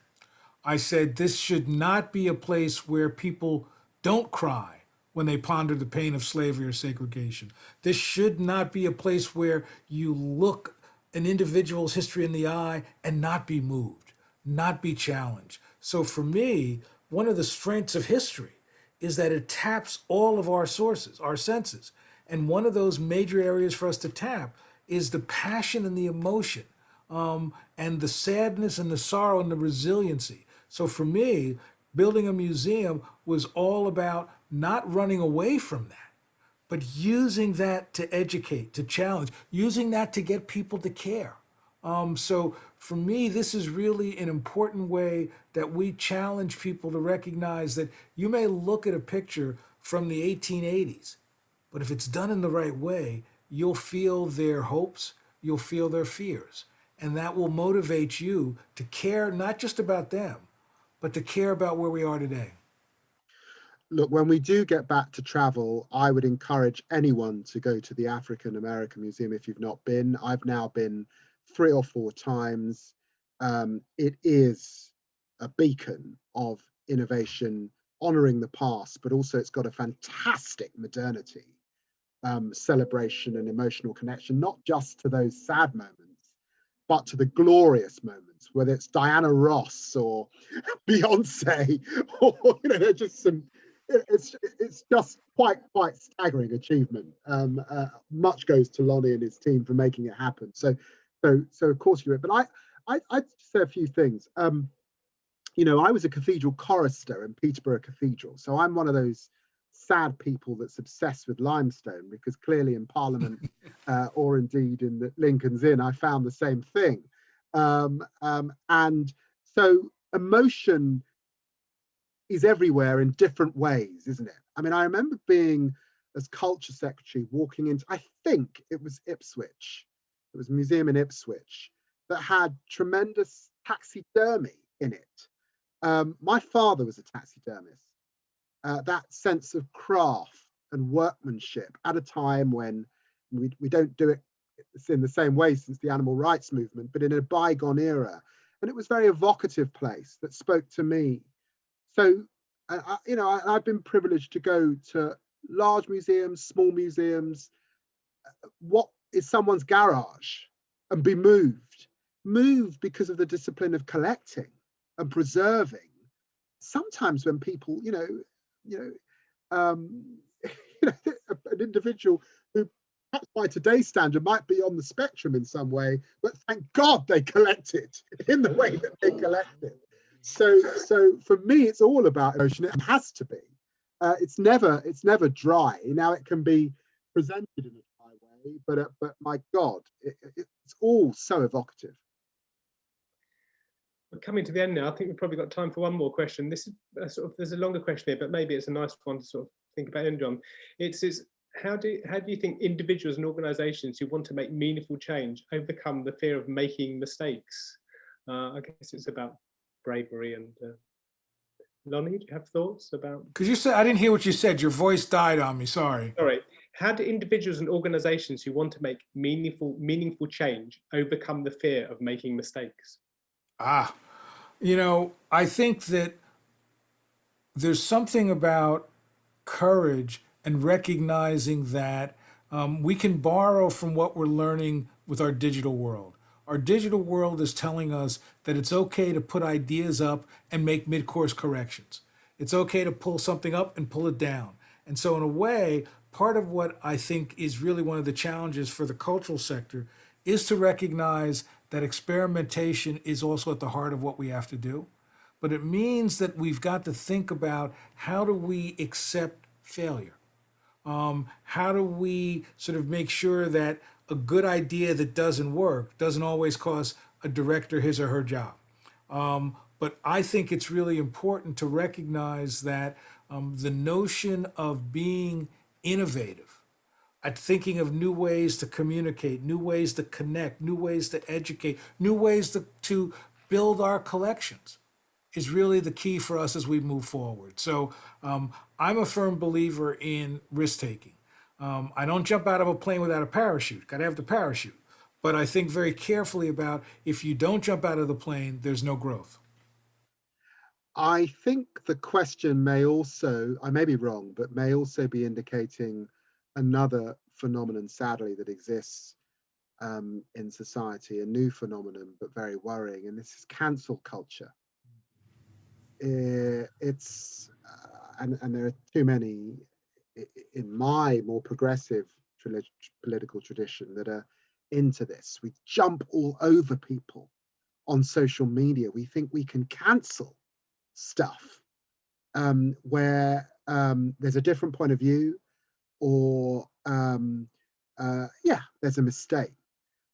I said this should not be a place where people don't cry when they ponder the pain of slavery or segregation. This should not be a place where you look an individual's history in the eye and not be moved, not be challenged. So for me, one of the strengths of history is that it taps all of our sources, our senses. And one of those major areas for us to tap is the passion and the emotion, and the sadness and the sorrow and the resiliency. So for me, building a museum was all about not running away from that, but using that to educate, to challenge, using that to get people to care. So for me, this is really an important way that we challenge people to recognize that you may look at a picture from the 1880s, but if it's done in the right way, you'll feel their hopes, you'll feel their fears. And that will motivate you to care not just about them, but to care about where we are today. Look, when we do get back to travel, I would encourage anyone to go to the African American Museum if you've not been. I've now been 3 or 4 times. It is a beacon of innovation, honoring the past, but also it's got a fantastic modernity, celebration and emotional connection, not just to those sad moments, but to the glorious moments, whether it's Diana Ross or Beyonce, or they're just some. It's just quite staggering achievement. Much goes to Lonnie and his team for making it happen. So of course you're. But I'd say a few things. I was a cathedral chorister in Peterborough Cathedral, so I'm one of those sad people that's obsessed with limestone, because clearly in Parliament or indeed in the Lincoln's Inn, I found the same thing. And so emotion is everywhere in different ways, isn't it? I mean, I remember being, as culture secretary, walking into, I think it was Ipswich. It was a museum in Ipswich that had tremendous taxidermy in it. My father was a taxidermist. That sense of craft and workmanship at a time when we don't do it in the same way since the animal rights movement, but in a bygone era. And it was a very evocative place that spoke to me. So, I've been privileged to go to large museums, small museums. What is someone's garage? And be moved because of the discipline of collecting and preserving. Sometimes when people, an individual who perhaps by today's standard might be on the spectrum in some way, but thank God they collected in the way that they collected. So for me, it's all about emotion. It has to be. It's never dry. Now it can be presented in a dry way, but my God, it's all so evocative. We're coming to the end now. I think we've probably got time for one more question. This is there's a longer question here, but maybe it's a nice one to sort of think about end on. It's how do you think individuals and organisations who want to make meaningful change overcome the fear of making mistakes? I guess it's about bravery. And Lonnie, do you have thoughts about? Because you said, I didn't hear what you said. Your voice died on me. Sorry. Sorry. How do individuals and organisations who want to make meaningful change overcome the fear of making mistakes? I think that there's something about courage and recognizing that we can borrow from what we're learning with our digital world. Our digital world is telling us that it's okay to put ideas up and make mid-course corrections. It's okay to pull something up and pull it down. And so in a way, part of what I think is really one of the challenges for the cultural sector is to recognize that experimentation is also at the heart of what we have to do. But it means that we've got to think about how do we accept failure? How do we sort of make sure that a good idea that doesn't work doesn't always cost a director his or her job? But I think it's really important to recognize that the notion of being innovative, at thinking of new ways to communicate, new ways to connect, new ways to educate, new ways to build our collections is really the key for us as we move forward. So I'm a firm believer in risk taking. I don't jump out of a plane without a parachute. Got to have the parachute. But I think very carefully about if you don't jump out of the plane, there's no growth. I think the question may also, I may be wrong, but may also be indicating another phenomenon, sadly, that exists in society, a new phenomenon, but very worrying, and this is cancel culture. It's and there are too many in my more progressive political tradition that are into this. We jump all over people on social media. We think we can cancel stuff where there's a different point of view, or there's a mistake.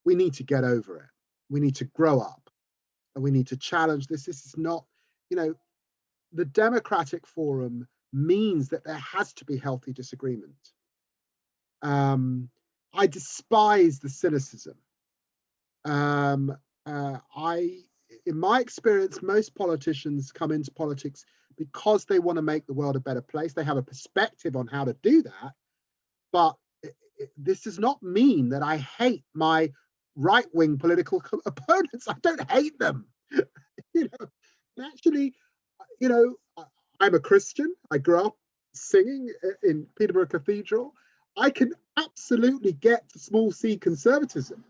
We need to get over it. We need to grow up, and we need to challenge this. This is not, the democratic forum means that there has to be healthy disagreement. I despise the cynicism. In my experience, most politicians come into politics because they want to make the world a better place. They have a perspective on how to do that. But this does not mean that I hate my right-wing political opponents. I don't hate them. Actually, I'm a Christian. I grew up singing in Peterborough Cathedral. I can absolutely get to small c conservatism.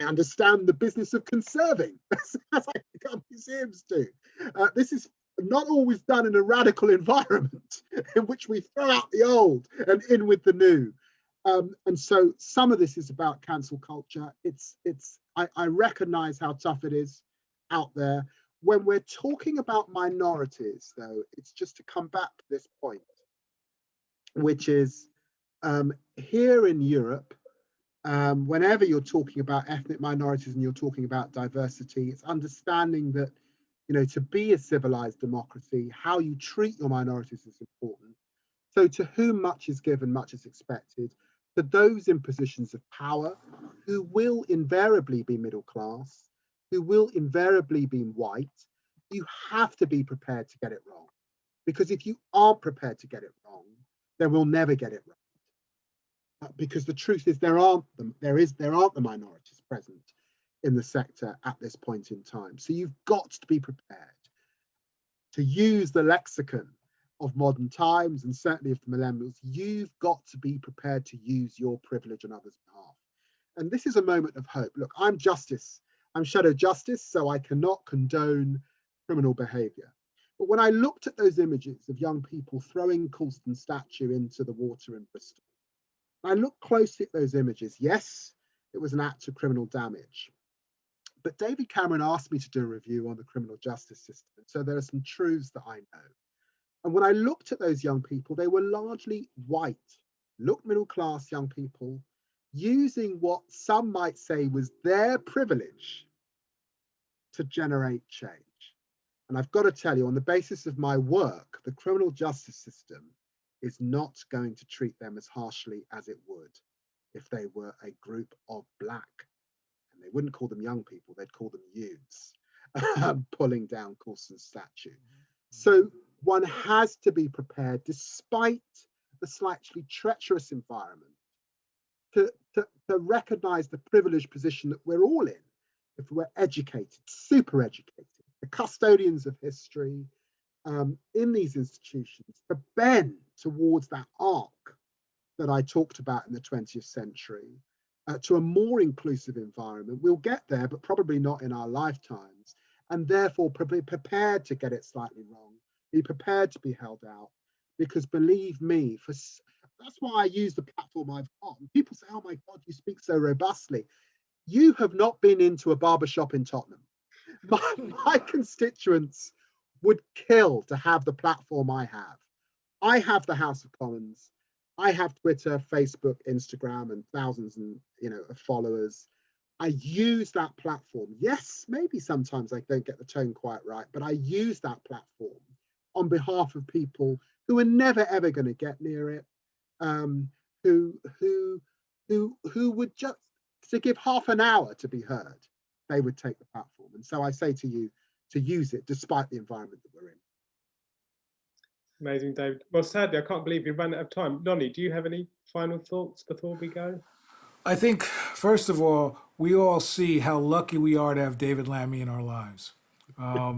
I understand the business of conserving, as I think our museums do. This is not always done in a radical environment in which we throw out the old and in with the new. And so some of this is about cancel culture. I recognize how tough it is out there. When we're talking about minorities, though, it's just to come back to this point, which is here in Europe, whenever you're talking about ethnic minorities and you're talking about diversity, it's understanding that, to be a civilized democracy, how you treat your minorities is important. So to whom much is given, much is expected. To those in positions of power, who will invariably be middle class, who will invariably be white, you have to be prepared to get it wrong. Because if you aren't prepared to get it wrong, then we'll never get it right. Because the truth is there aren't the minorities present in the sector at this point in time. So you've got to be prepared to use the lexicon of modern times, and certainly of the millennials. You've got to be prepared to use your privilege on others' behalf. And this is a moment of hope. Look, I'm shadow justice, so I cannot condone criminal behavior. But when I looked at those images of young people throwing Colston's statue into the water in Bristol, I looked closely at those images. Yes, it was an act of criminal damage. But David Cameron asked me to do a review on the criminal justice system. So there are some truths that I know. And when I looked at those young people, they were largely white, looked middle class young people, using what some might say was their privilege to generate change. And I've got to tell you, on the basis of my work, the criminal justice system is not going to treat them as harshly as it would if they were a group of black, and they wouldn't call them young people, they'd call them youths, pulling down Colston's statue. So one has to be prepared, despite the slightly treacherous environment, to recognize the privileged position that we're all in if we're educated, super educated, the custodians of history in these institutions, to bend towards that arc that I talked about in the 20th century, to a more inclusive environment. We'll get there, but probably not in our lifetimes, and therefore be prepared to get it slightly wrong, be prepared to be held out, because believe me, that's why I use the platform I've got. People say, oh my God, you speak so robustly. You have not been into a barbershop in Tottenham. My constituents would kill to have the platform I have. I have the House of Commons. I have Twitter, Facebook, Instagram, and thousands of followers. I use that platform. Yes, maybe sometimes I don't get the tone quite right, but I use that platform on behalf of people who are never ever going to get near it, who would just, to give half an hour to be heard, they would take the platform. And so I say to you to use it despite the environment that we're in. Amazing, David. Well, sadly, I can't believe we ran out of time. Lonnie, do you have any final thoughts before we go? I think, first of all, we all see how lucky we are to have David Lammy in our lives.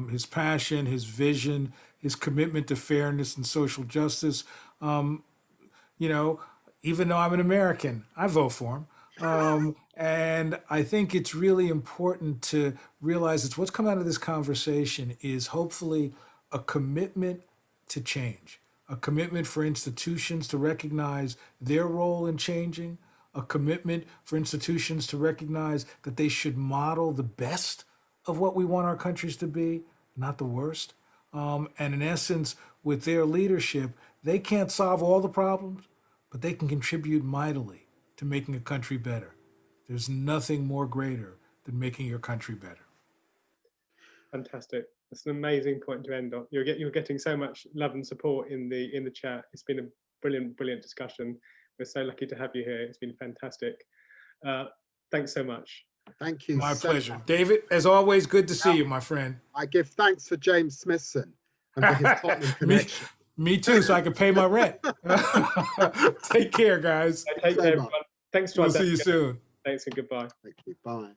His passion, his vision, his commitment to fairness and social justice. Even though I'm an American, I vote for him. And I think it's really important to realize that what's come out of this conversation is hopefully a commitment to change, a commitment for institutions to recognize their role in changing, a commitment for institutions to recognize that they should model the best of what we want our countries to be, not the worst. And in essence, with their leadership, they can't solve all the problems, but they can contribute mightily to making a country better. There's nothing more greater than making your country better. Fantastic. That's an amazing point to end on. You're getting so much love and support in the chat. It's been a brilliant discussion. We're so lucky to have you here. It's been fantastic. Thanks so much. Thank you. My pleasure. David, as always, good to see you, my friend. I give thanks for James Smithson and for his Tottenham connection. Me too, so I can pay my rent. Take care, guys. Take care, everyone. Thanks, John. We'll see you soon. Thanks and goodbye. Thank you. Bye.